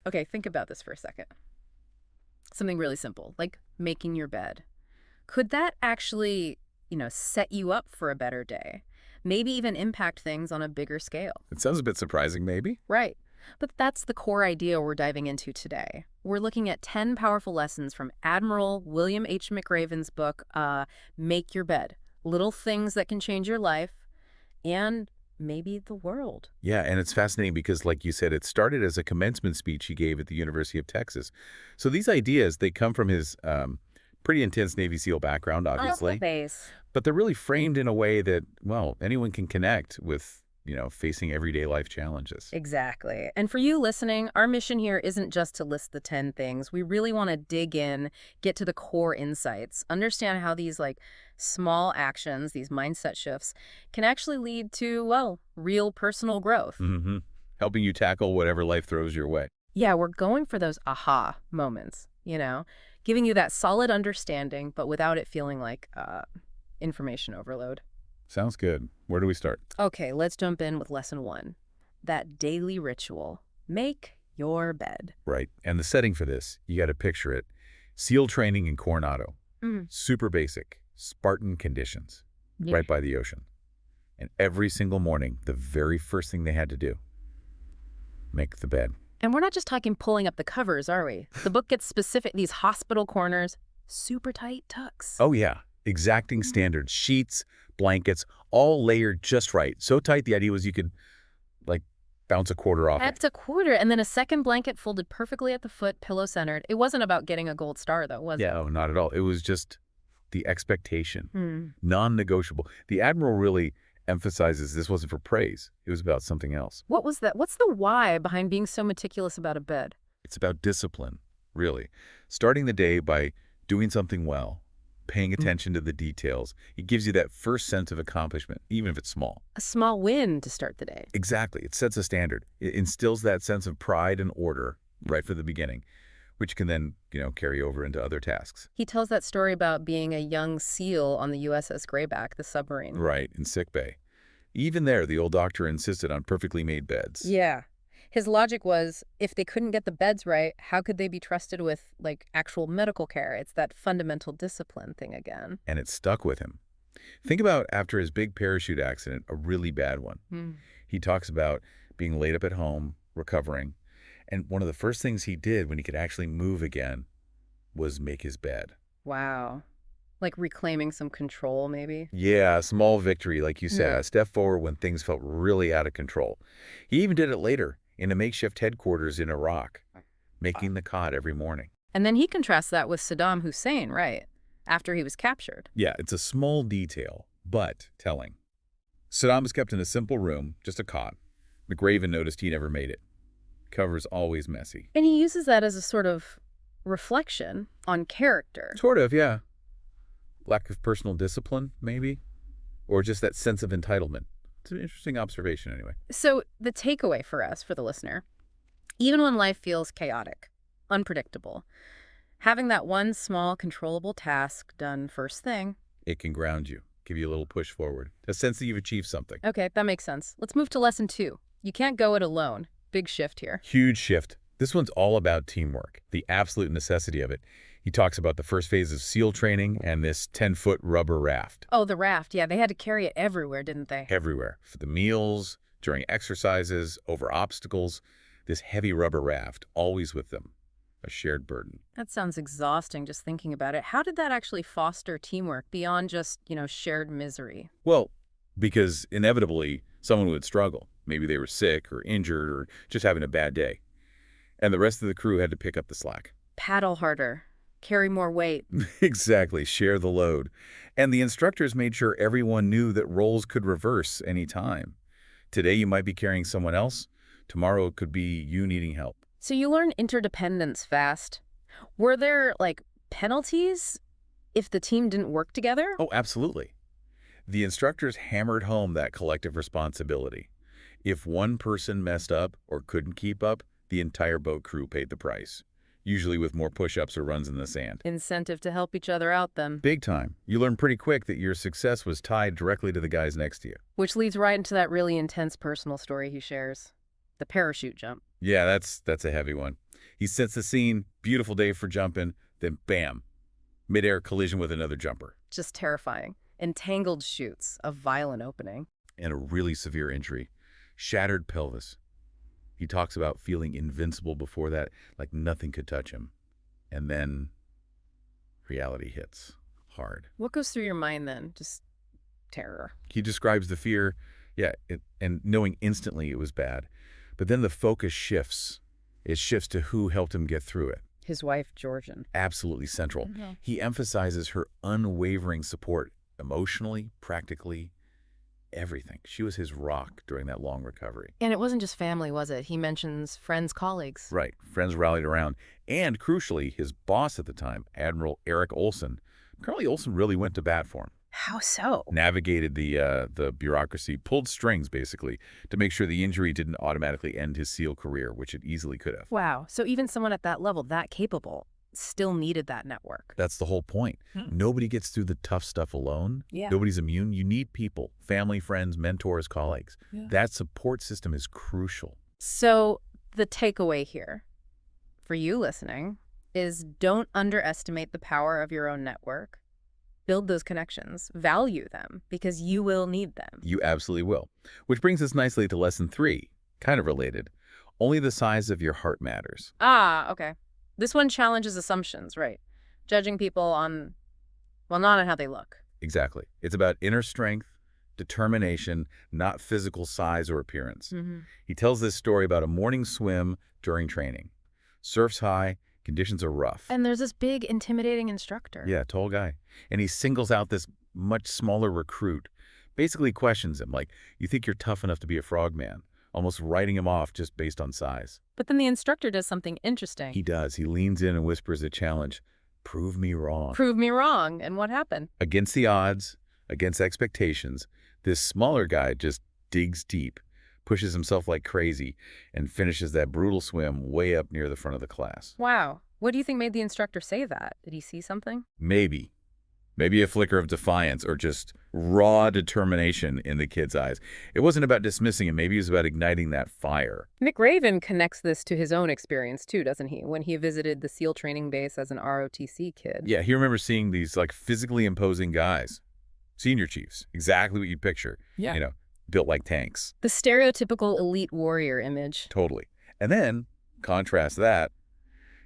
Okay, think about this for a second. Something really simple, like making your bed. Could that actually, set you up for a better day? Maybe even impact things on a bigger scale. It sounds a bit surprising, maybe. Right. But that's the core idea we're diving into today. We're looking at 10 powerful lessons from Admiral William H. McRaven's book, Make Your Bed. Little things that can change your life and maybe the world. Yeah, and it's fascinating because, like you said, it started as a commencement speech he gave at the University of Texas. So these ideas, they come from his pretty intense Navy SEAL background, obviously. Base. But they're really framed in a way that, well, anyone can connect with, facing everyday life challenges. Exactly. And for you listening, our mission here isn't just to list the 10 things. We really want to dig in, get to the core insights, understand how these small actions, these mindset shifts, can actually lead to, well, real personal growth. Mm-hmm. Helping you tackle whatever life throws your way. Yeah, we're going for those aha moments, giving you that solid understanding, but without it feeling like information overload. Sounds good. Where do we start? Okay, let's jump in with lesson 1. That daily ritual. Make your bed. Right. And the setting for this, you got to picture it. SEAL training in Coronado. Super basic, Spartan conditions, right by the ocean. And every single morning, the very first thing they had to do, make the bed. And we're not just talking pulling up the covers, are we? The book gets specific. These hospital corners, super tight tucks. Oh, yeah. Exacting standards, sheets, blankets, all layered just right. So tight, the idea was you could, bounce a quarter off. That's a quarter, and then a second blanket folded perfectly at the foot, pillow-centered. It wasn't about getting a gold star, though, was it? Yeah, oh, not at all. It was just the expectation, non-negotiable. The Admiral really emphasizes this wasn't for praise. It was about something else. What was that? What's the why behind being so meticulous about a bed? It's about discipline, really. Starting the day by doing something well, paying attention to the details. It gives you that first sense of accomplishment, even if it's small. A small win to start the day. Exactly. It sets a standard. It instills that sense of pride and order right from the beginning, which can then, carry over into other tasks. He tells that story about being a young SEAL on the USS Greyback, the submarine. Right, in sickbay. Even there, the old doctor insisted on perfectly made beds. Yeah. His logic was, if they couldn't get the beds right, how could they be trusted with, actual medical care? It's that fundamental discipline thing again. And it stuck with him. Think about after his big parachute accident, a really bad one. He talks about being laid up at home, recovering, and one of the first things he did when he could actually move again was make his bed. Wow. Like reclaiming some control, maybe? Yeah, a small victory, like you said, a step forward when things felt really out of control. He even did it later in a makeshift headquarters in Iraq, making the cot every morning. And then he contrasts that with Saddam Hussein, right? After he was captured. Yeah, it's a small detail, but telling. Saddam was kept in a simple room, just a cot. McRaven noticed he never made it. Cover's always messy. And he uses that as a sort of reflection on character. Sort of, yeah. Lack of personal discipline, maybe? Or just that sense of entitlement. It's an interesting observation, anyway. So the takeaway for us, for the listener, even when life feels chaotic, unpredictable, having that one small, controllable task done first thing. It can ground you, give you a little push forward, a sense that you've achieved something. Okay, that makes sense. Let's move to lesson 2. You can't go it alone. Big shift here. Huge shift. This one's all about teamwork, the absolute necessity of it. He talks about the first phase of SEAL training and this 10-foot rubber raft. Oh, the raft. Yeah, they had to carry it everywhere, didn't they? Everywhere. For the meals, during exercises, over obstacles. This heavy rubber raft, always with them. A shared burden. That sounds exhausting just thinking about it. How did that actually foster teamwork beyond just, shared misery? Well, because inevitably someone would struggle. Maybe they were sick or injured or just having a bad day. And the rest of the crew had to pick up the slack. Paddle harder. Carry more weight. Exactly. Share the load. And the instructors made sure everyone knew that roles could reverse any time. Today you might be carrying someone else. Tomorrow it could be you needing help. So you learn interdependence fast. Were there, penalties if the team didn't work together? Oh, absolutely. The instructors hammered home that collective responsibility. If one person messed up or couldn't keep up, the entire boat crew paid the price. Usually with more push-ups or runs in the sand. Incentive to help each other out, then. Big time. You learn pretty quick that your success was tied directly to the guys next to you. Which leads right into that really intense personal story he shares. The parachute jump. Yeah, that's a heavy one. He sets the scene, beautiful day for jumping, then bam, midair collision with another jumper. Just terrifying. Entangled chutes, a violent opening. And a really severe injury. Shattered pelvis. He talks about feeling invincible before that, like nothing could touch him. And then reality hits hard. What goes through your mind then? Just terror. He describes the fear, and knowing instantly it was bad. But then the focus shifts. It shifts to who helped him get through it. His wife, Georgian. Absolutely central. He emphasizes her unwavering support emotionally, practically, everything. She was his rock during that long recovery. And it wasn't just family, was it? He mentions friends, colleagues. Right. Friends rallied around. And crucially, his boss at the time, Admiral Eric Olson. Colonel Olson really went to bat for him. How so? Navigated the bureaucracy, pulled strings, basically, to make sure the injury didn't automatically end his SEAL career, which it easily could have. Wow. So even someone at that level, that capable, still needed that network. That's the whole point. Nobody gets through the tough stuff alone. Nobody's immune. You need people, family, friends, mentors, colleagues. That support system is crucial. So the takeaway here for you listening is don't underestimate the power of your own network. Build those connections, value them, because you will need them. You absolutely will. Which brings us nicely to lesson 3, kind of related. Only the size of your heart matters. Ah, okay. This one challenges assumptions, right? Judging people on, well, not on how they look. Exactly. It's about inner strength, determination, not physical size or appearance. He tells this story about a morning swim during training. Surf's high, conditions are rough. And there's this big, intimidating instructor. Yeah, tall guy. And he singles out this much smaller recruit, basically questions him, like, you think you're tough enough to be a frogman, almost writing him off just based on size. But then the instructor does something interesting. He does. He leans in and whispers a challenge. Prove me wrong. Prove me wrong. And what happened? Against the odds, against expectations, this smaller guy just digs deep, pushes himself like crazy, and finishes that brutal swim way up near the front of the class. Wow. What do you think made the instructor say that? Did he see something? Maybe. Maybe a flicker of defiance or just raw determination in the kid's eyes. It wasn't about dismissing him. Maybe it was about igniting that fire. McRaven connects this to his own experience too, doesn't he? When he visited the SEAL training base as an ROTC kid. Yeah, he remembers seeing these like physically imposing guys. Senior chiefs. Exactly what you'd picture. Yeah. You know, built like tanks. The stereotypical elite warrior image. Totally. And then, contrast that,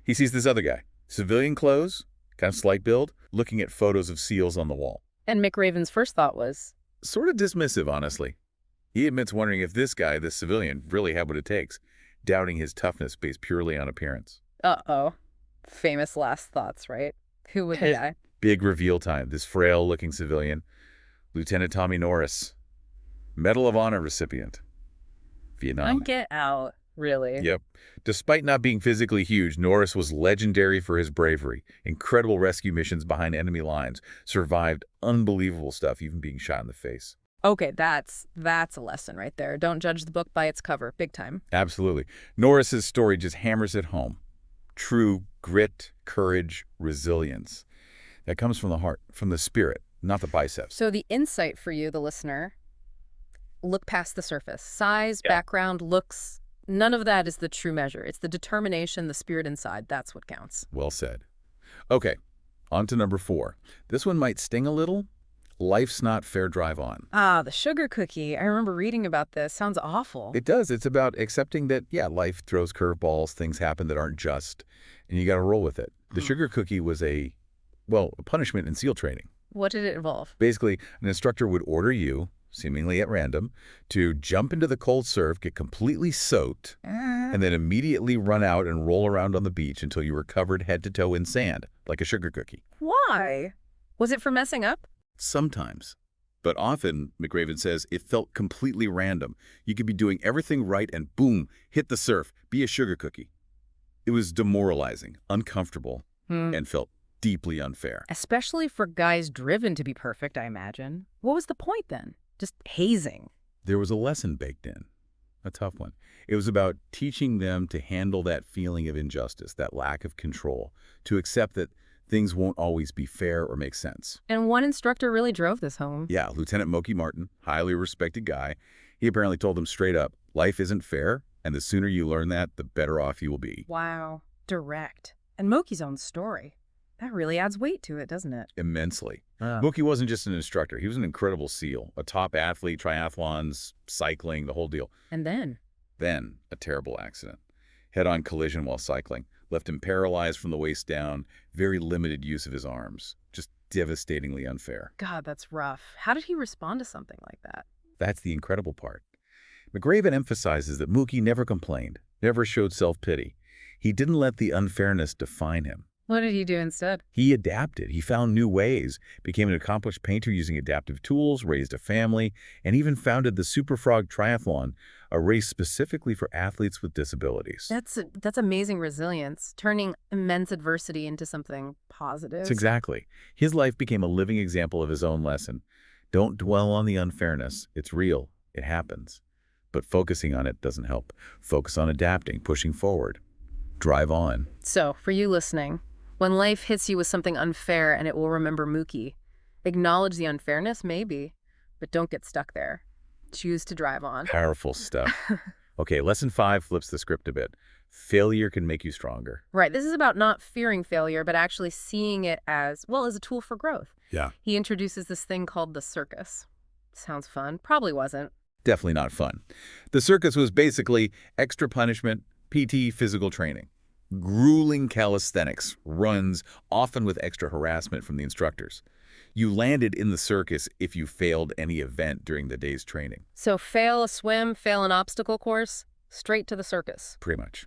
he sees this other guy. Civilian clothes, kind of slight build, looking at photos of SEALs on the wall. And McRaven's first thought was? Sort of dismissive, honestly. He admits wondering if this guy, this civilian, really had what it takes, doubting his toughness based purely on appearance. Uh-oh. Famous last thoughts, right? Who was the guy? Big reveal time. This frail-looking civilian, Lieutenant Tommy Norris, Medal of Honor recipient, Vietnam. Get out. Really? Yep. Despite not being physically huge, Norris was legendary for his bravery. Incredible rescue missions behind enemy lines. Survived unbelievable stuff, even being shot in the face. Okay, that's a lesson right there. Don't judge the book by its cover. Big time. Absolutely. Norris's story just hammers it home. True grit, courage, resilience. That comes from the heart, from the spirit, not the biceps. So the insight for you, the listener, look past the surface. Size, background, looks. None of that is the true measure. It's the determination, the spirit inside. That's what counts. Well said. Okay, on to number 4. This one might sting a little. Life's not fair, drive on. Ah, the sugar cookie. I remember reading about this. Sounds awful. It does. It's about accepting that, life throws curveballs, things happen that aren't just, and you got to roll with it. The sugar cookie was a punishment in SEAL training. What did it involve? Basically, an instructor would order you, seemingly at random, to jump into the cold surf, get completely soaked, and then immediately run out and roll around on the beach until you were covered head to toe in sand, like a sugar cookie. Why? Was it for messing up? Sometimes. But often, McRaven says, it felt completely random. You could be doing everything right and boom, hit the surf, be a sugar cookie. It was demoralizing, uncomfortable, and felt deeply unfair. Especially for guys driven to be perfect, I imagine. What was the point then? Just hazing. There was a lesson baked in, a tough one. It was about teaching them to handle that feeling of injustice, that lack of control, to accept that things won't always be fair or make sense. And one instructor really drove this home. Yeah, Lieutenant Moki Martin, highly respected guy. He apparently told them straight up, life isn't fair, and the sooner you learn that, the better off you will be. Wow. Direct. And Moki's own story. That really adds weight to it, doesn't it? Immensely. Mookie wasn't just an instructor. He was an incredible SEAL, a top athlete, triathlons, cycling, the whole deal. And then? Then, a terrible accident. Head-on collision while cycling. Left him paralyzed from the waist down, very limited use of his arms. Just devastatingly unfair. God, that's rough. How did he respond to something like that? That's the incredible part. McRaven emphasizes that Mookie never complained, never showed self-pity. He didn't let the unfairness define him. What did he do instead? He adapted. He found new ways, became an accomplished painter using adaptive tools, raised a family, and even founded the Super Frog Triathlon, a race specifically for athletes with disabilities. That's amazing resilience, turning immense adversity into something positive. That's exactly. His life became a living example of his own lesson. Don't dwell on the unfairness. It's real. It happens. But focusing on it doesn't help. Focus on adapting, pushing forward. Drive on. So, for you listening, when life hits you with something unfair and it will remember Mookie, acknowledge the unfairness, maybe, but don't get stuck there. Choose to drive on. Powerful stuff. Okay, lesson 5 flips the script a bit. Failure can make you stronger. Right. This is about not fearing failure, but actually seeing it as, well, as a tool for growth. Yeah. He introduces this thing called the circus. Sounds fun. Probably wasn't. Definitely not fun. The circus was basically extra punishment, PT, physical training. Grueling calisthenics, runs, often with extra harassment from the instructors. You landed in the circus if you failed any event during the day's training. So fail a swim, fail an obstacle course, straight to the circus. Pretty much.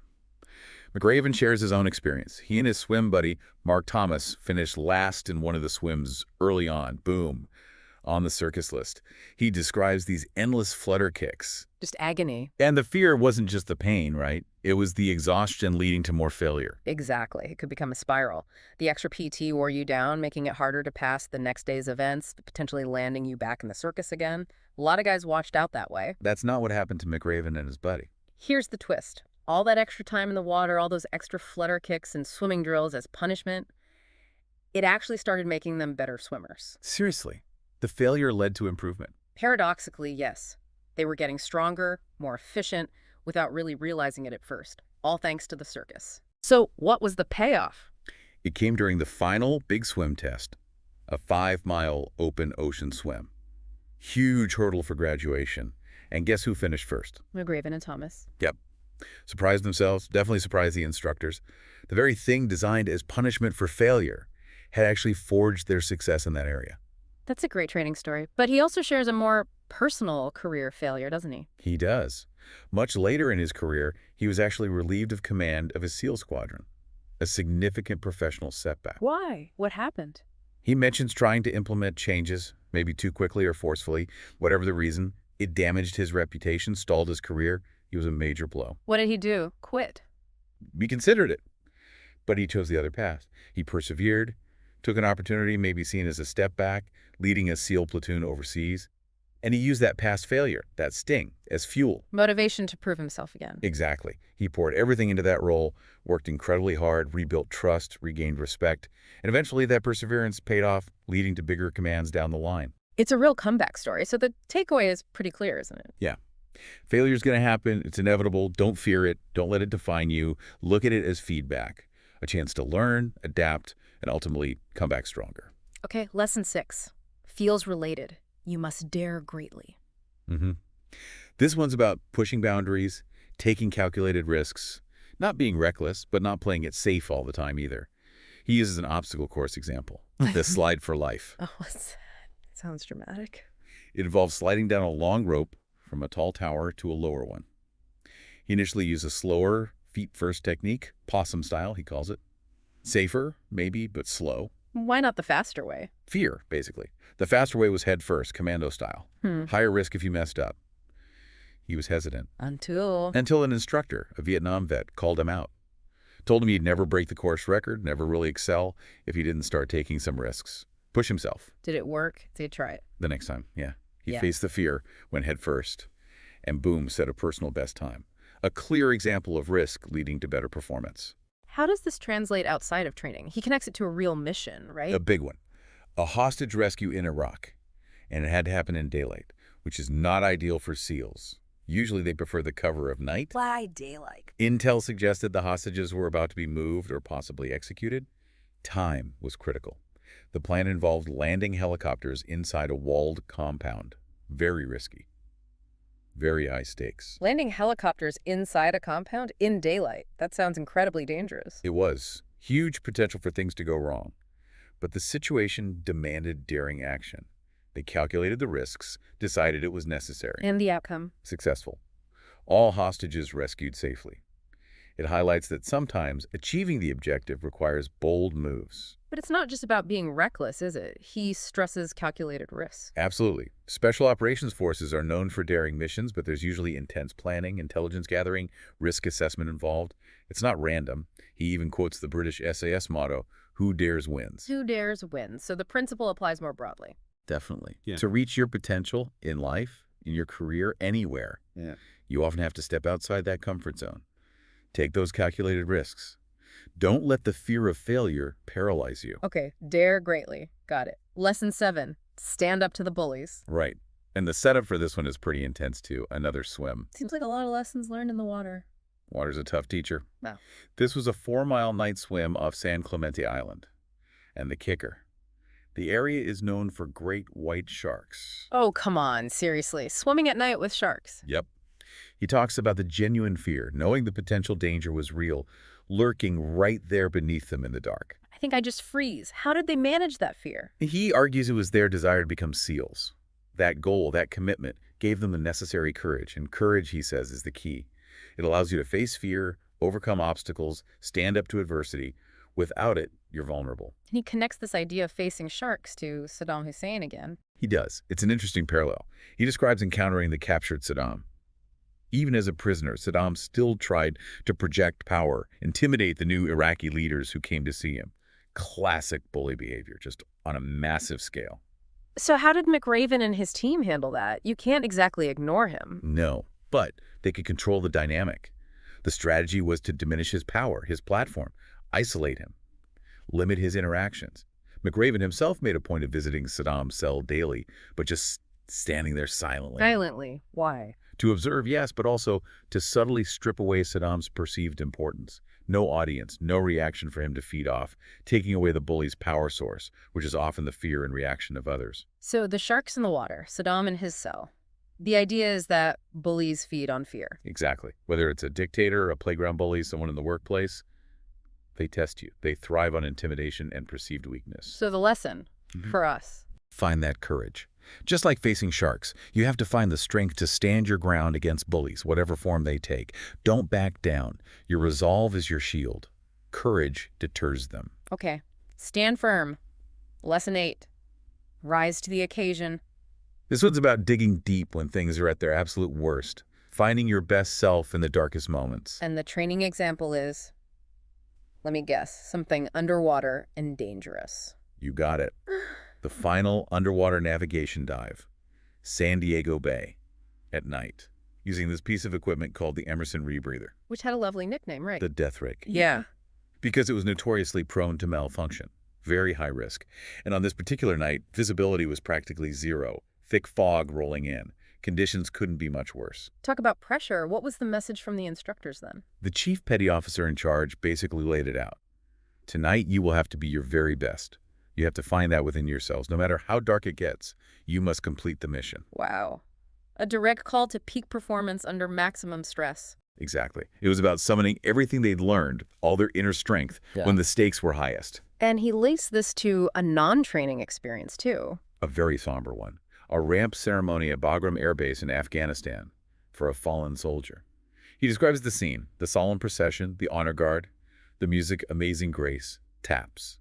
McRaven shares his own experience. He and his swim buddy, Mark Thomas, finished last in one of the swims early on. Boom. On the circus list. He describes these endless flutter kicks. Just agony. And the fear wasn't just the pain, right? It was the exhaustion leading to more failure. Exactly. It could become a spiral. The extra PT wore you down, making it harder to pass the next day's events, potentially landing you back in the circus again. A lot of guys washed out that way. That's not what happened to McRaven and his buddy. Here's the twist. All that extra time in the water, all those extra flutter kicks and swimming drills as punishment, it actually started making them better swimmers. Seriously. The failure led to improvement. Paradoxically, yes. They were getting stronger, more efficient, without really realizing it at first, all thanks to the circus. So what was the payoff? It came during the final big swim test, a 5-mile open ocean swim. Huge hurdle for graduation. And guess who finished first? McRaven and Thomas. Yep. Surprised themselves, definitely surprised the instructors. The very thing designed as punishment for failure had actually forged their success in that area. That's a great training story. But he also shares a more personal career failure, doesn't he? He does. Much later in his career, he was actually relieved of command of his SEAL squadron, a significant professional setback. Why? What happened? He mentions trying to implement changes, maybe too quickly or forcefully. Whatever the reason, it damaged his reputation, stalled his career. It was a major blow. What did he do? Quit? We considered it, but he chose the other path. He persevered, took an opportunity maybe seen as a step back, leading a SEAL platoon overseas. And he used that past failure, that sting, as fuel. Motivation to prove himself again. Exactly. He poured everything into that role, worked incredibly hard, rebuilt trust, regained respect, and eventually that perseverance paid off, leading to bigger commands down the line. It's a real comeback story, so the takeaway is pretty clear, isn't it? Yeah. Failure's going to happen. It's inevitable. Don't fear it. Don't let it define you. Look at it as feedback, a chance to learn, adapt, and ultimately come back stronger. Okay, lesson 6. Feels related. You must dare greatly. This one's about pushing boundaries, taking calculated risks, not being reckless, but not playing it safe all the time either. He uses an obstacle course example, the slide for life. Oh, what's that? Sounds dramatic. It involves sliding down a long rope from a tall tower to a lower one. He initially used a slower, feet-first technique, possum style, he calls it. Safer, maybe, but slow. Why not the faster way? Fear, basically. The faster way was head first, commando style. Higher risk if you messed up. He was hesitant. Until an instructor, a Vietnam vet, called him out. Told him he'd never break the course record, never really excel, if he didn't start taking some risks. Push himself. Did it work? Did he try it? The next time, yeah. He Yeah. faced the fear, went head first, and boom, set a personal best time. A clear example of risk leading to better performance. How does this translate outside of training? He connects it to a real mission, right? A big one. A hostage rescue in Iraq. And it had to happen in daylight, which is not ideal for SEALs. Usually they prefer the cover of night. Why daylight? Intel suggested the hostages were about to be moved or possibly executed. Time was critical. The plan involved landing helicopters inside a walled compound. Very risky. Very high stakes. Landing helicopters inside a compound in daylight. That sounds incredibly dangerous. It was. Huge potential for things to go wrong. But the situation demanded daring action. They calculated the risks, decided it was necessary. And the outcome? Successful. All hostages rescued safely. It highlights that sometimes achieving the objective requires bold moves. But it's not just about being reckless, is it? He stresses calculated risks. Absolutely. Special operations forces are known for daring missions, but there's usually intense planning, intelligence gathering, risk assessment involved. It's not random. He even quotes the British SAS motto, "Who dares wins." Who dares wins. So the principle applies more broadly. Definitely. Yeah. To reach your potential in life, in your career, anywhere, you often have to step outside that comfort zone. Take those calculated risks. Don't let the fear of failure paralyze you. Okay, dare greatly. Got it. Lesson 7, stand up to the bullies. Right. And the setup for this one is pretty intense too. Another swim. Seems like a lot of lessons learned in the water. Water's a tough teacher. Wow. This was a 4-mile night swim off San Clemente Island. And the kicker. The area is known for great white sharks. Oh, come on, seriously. Swimming at night with sharks. Yep. He talks about the genuine fear, knowing the potential danger was real, lurking right there beneath them in the dark. I think I just freeze. How did they manage that fear? He argues it was their desire to become SEALs. That goal, that commitment, gave them the necessary courage, and courage, he says, is the key. It allows you to face fear, overcome obstacles, stand up to adversity. Without it, you're vulnerable. And he connects this idea of facing sharks to Saddam Hussein again. He does. It's an interesting parallel. He describes encountering the captured Saddam. Even as a prisoner, Saddam still tried to project power, intimidate the new Iraqi leaders who came to see him. Classic bully behavior, just on a massive scale. So how did McRaven and his team handle that? You can't exactly ignore him. No, but they could control the dynamic. The strategy was to diminish his power, his platform, isolate him, limit his interactions. McRaven himself made a point of visiting Saddam's cell daily, but just standing there silently. Silently. Why? To observe, yes, but also to subtly strip away Saddam's perceived importance. No audience, no reaction for him to feed off, taking away the bully's power source, which is often the fear and reaction of others. So the sharks in the water, Saddam in his cell. The idea is that bullies feed on fear. Exactly. Whether it's a dictator, a playground bully, someone in the workplace, they test you. They thrive on intimidation and perceived weakness. So the lesson for us. Find that courage. Just like facing sharks, you have to find the strength to stand your ground against bullies, whatever form they take. Don't back down. Your resolve is your shield. Courage deters them. Okay. Stand firm. Lesson 8. Rise to the occasion. This one's about digging deep when things are at their absolute worst, finding your best self in the darkest moments. And the training example is, let me guess, something underwater and dangerous. You got it. The final underwater navigation dive, San Diego Bay, at night, using this piece of equipment called the Emerson rebreather. Which had a lovely nickname, right? The death rig. Yeah. Because it was notoriously prone to malfunction. Very high risk. And on this particular night, visibility was practically zero. Thick fog rolling in. Conditions couldn't be much worse. Talk about pressure. What was the message from the instructors then? The chief petty officer in charge basically laid it out. Tonight, you will have to be your very best. You have to find that within yourselves. No matter how dark it gets, you must complete the mission. Wow. A direct call to peak performance under maximum stress. Exactly. It was about summoning everything they'd learned, all their inner strength, when the stakes were highest. And he links this to a non-training experience, too. A very somber one. A ramp ceremony at Bagram Air Base in Afghanistan for a fallen soldier. He describes the scene, the solemn procession, the honor guard, the music, Amazing Grace, taps.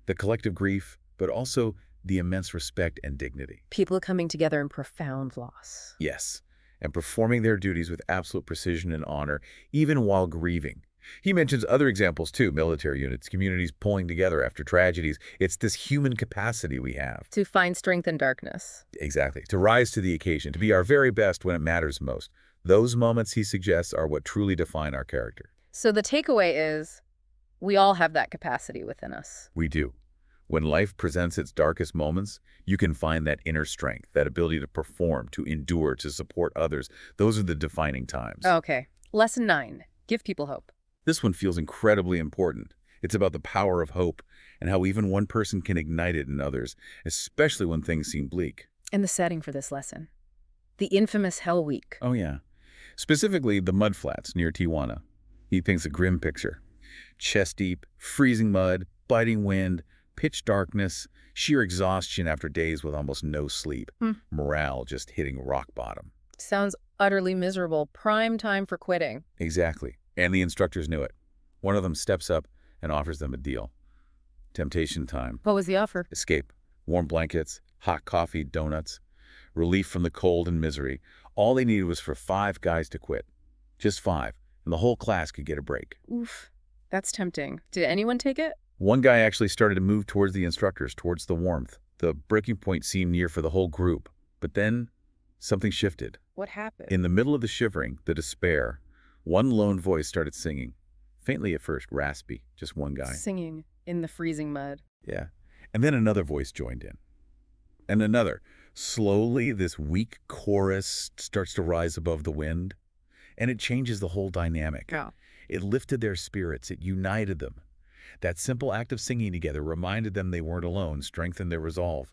The collective grief, but also the immense respect and dignity. People coming together in profound loss. Yes, and performing their duties with absolute precision and honor, even while grieving. He mentions other examples too, military units, communities pulling together after tragedies. It's this human capacity we have. To find strength in darkness. Exactly. To rise to the occasion, to be our very best when it matters most. Those moments, he suggests, are what truly define our character. So the takeaway is, we all have that capacity within us. We do. When life presents its darkest moments, you can find that inner strength, that ability to perform, to endure, to support others. Those are the defining times. Okay. Lesson 9. Give people hope. This one feels incredibly important. It's about the power of hope and how even one person can ignite it in others, especially when things seem bleak. And the setting for this lesson. The infamous Hell Week. Oh, yeah. Specifically, the mudflats near Tijuana. He paints a grim picture. Chest-deep, freezing mud, biting wind, pitch darkness, sheer exhaustion after days with almost no sleep. Morale just hitting rock bottom. Sounds utterly miserable. Prime time for quitting. Exactly. And the instructors knew it. One of them steps up and offers them a deal. Temptation time. What was the offer? Escape. Warm blankets, hot coffee, donuts. Relief from the cold and misery. All they needed was for 5 guys to quit. Just 5. And the whole class could get a break. Oof. That's tempting. Did anyone take it? One guy actually started to move towards the instructors, towards the warmth. The breaking point seemed near for the whole group. But then, something shifted. What happened? In the middle of the shivering, the despair, one lone voice started singing. Faintly at first, raspy, just one guy. Singing in the freezing mud. Yeah. And then another voice joined in. And another. Slowly, this weak chorus starts to rise above the wind. And it changes the whole dynamic. Oh. It lifted their spirits. It united them. That simple act of singing together reminded them they weren't alone, strengthened their resolve.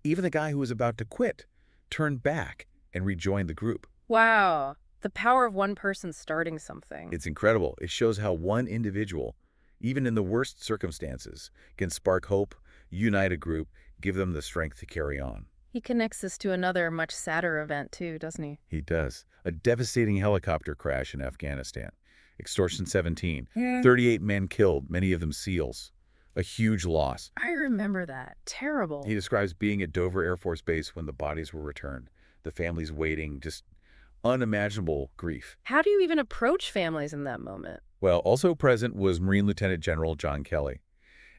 Even the guy who was about to quit turned back and rejoined the group. Wow. The power of one person starting something. It's incredible. It shows how one individual, even in the worst circumstances, can spark hope, unite a group, give them the strength to carry on. He connects this to another much sadder event too, doesn't he? He does. A devastating helicopter crash in Afghanistan. Extortion 17. 38 men killed, many of them SEALs. A huge loss. I remember that. Terrible. He describes being at Dover Air Force Base when the bodies were returned. The families waiting, just unimaginable grief. How do you even approach families in that moment? Well, also present was Marine Lieutenant General John Kelly.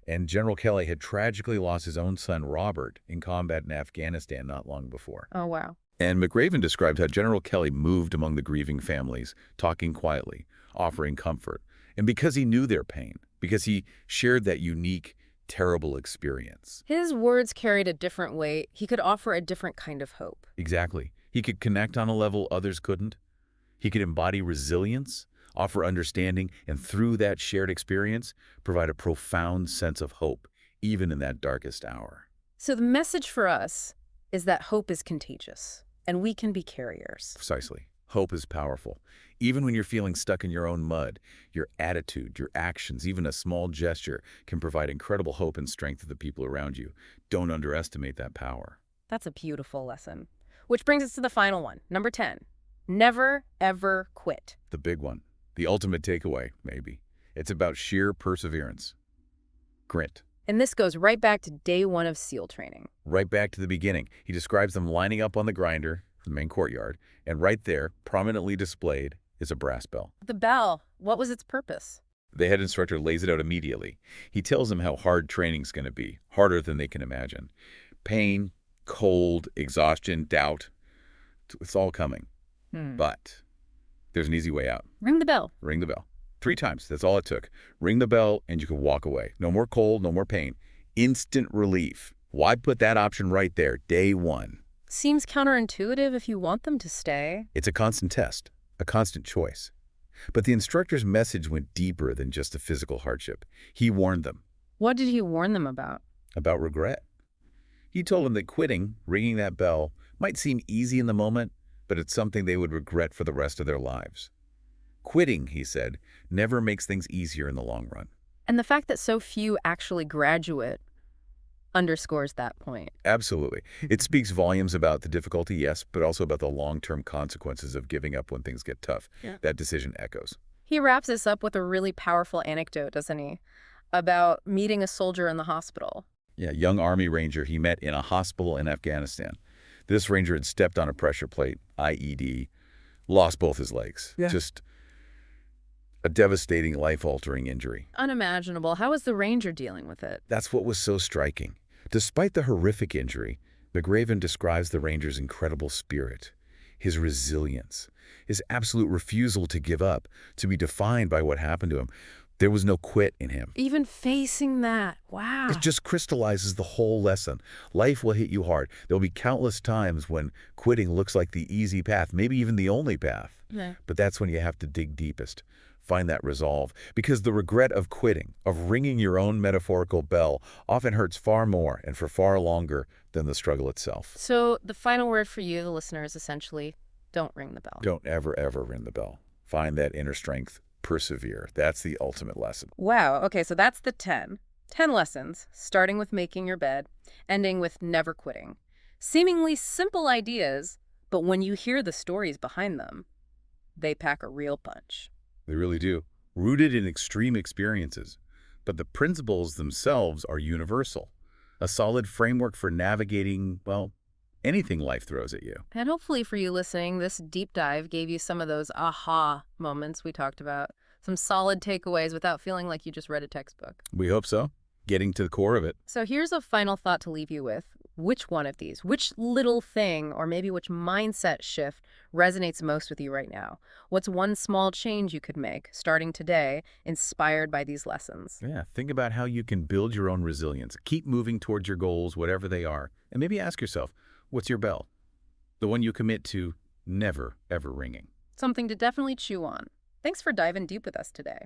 And General Kelly had tragically lost his own son, Robert, in combat in Afghanistan not long before. Oh, wow. And McRaven described how General Kelly moved among the grieving families, talking quietly, offering comfort. And because he knew their pain, because he shared that unique, terrible experience. His words carried a different weight. He could offer a different kind of hope. Exactly. He could connect on a level others couldn't. He could embody resilience, offer understanding, and through that shared experience, provide a profound sense of hope, even in that darkest hour. So the message for us is that hope is contagious, and we can be carriers. Precisely. Hope is powerful. Even when you're feeling stuck in your own mud, your attitude, your actions, even a small gesture can provide incredible hope and strength to the people around you. Don't underestimate that power. That's a beautiful lesson. Which brings us to the final one, number 10. Never, ever quit. The big one. The ultimate takeaway, maybe. It's about sheer perseverance. Grit. And this goes right back to day 1 of SEAL training. Right back to the beginning. He describes them lining up on the grinder, the main courtyard, and right there, prominently displayed, is a brass bell. The bell, what was its purpose? The head instructor lays it out immediately. He tells them how hard training's going to be, harder than they can imagine. Pain, cold, exhaustion, doubt, it's all coming. But there's an easy way out. Ring the bell. Ring the bell. 3 times, that's all it took. Ring the bell and you can walk away. No more cold, no more pain. Instant relief. Why put that option right there, day 1? Seems counterintuitive if you want them to stay. It's a constant test, a constant choice. But the instructor's message went deeper than just a physical hardship. He warned them. What did he warn them about? About regret. He told them that quitting, ringing that bell, might seem easy in the moment, but it's something they would regret for the rest of their lives. Quitting, he said, never makes things easier in the long run. And the fact that so few actually graduate underscores that point. Absolutely. It speaks volumes about the difficulty, yes, but also about the long-term consequences of giving up when things get tough. Yeah. That decision echoes. He wraps this up with a really powerful anecdote, doesn't he? About meeting a soldier in the hospital. Yeah, young Army Ranger he met in a hospital in Afghanistan. This Ranger had stepped on a pressure plate, IED, lost both his legs. Yeah. Just a devastating, life-altering injury. Unimaginable. How is the Ranger dealing with it? That's what was so striking. Despite the horrific injury, McRaven describes the Ranger's incredible spirit, his resilience, his absolute refusal to give up, to be defined by what happened to him. There was no quit in him. Even facing that. Wow. It just crystallizes the whole lesson. Life will hit you hard. There'll be countless times when quitting looks like the easy path, maybe even the only path. Yeah. But that's when you have to dig deepest, find that resolve. Because the regret of quitting, of ringing your own metaphorical bell, often hurts far more and for far longer than the struggle itself. So the final word for you, the listener, is essentially don't ring the bell. Don't ever, ever ring the bell. Find that inner strength. Persevere. That's the ultimate lesson. Wow. Okay, so that's the 10. 10 lessons, starting with making your bed, ending with never quitting. Seemingly simple ideas, but when you hear the stories behind them, they pack a real punch. They really do. Rooted in extreme experiences. But the principles themselves are universal. A solid framework for navigating, well, anything life throws at you. And hopefully for you listening, this deep dive gave you some of those aha moments we talked about, some solid takeaways without feeling like you just read a textbook. We hope so. Getting to the core of it. So here's a final thought to leave you with. Which one of these, which little thing, or maybe which mindset shift resonates most with you right now? What's one small change you could make, starting today, inspired by these lessons? Yeah, think about how you can build your own resilience. Keep moving towards your goals, whatever they are. And maybe ask yourself, what's your bell? The one you commit to never, ever ringing. Something to definitely chew on. Thanks for diving deep with us today.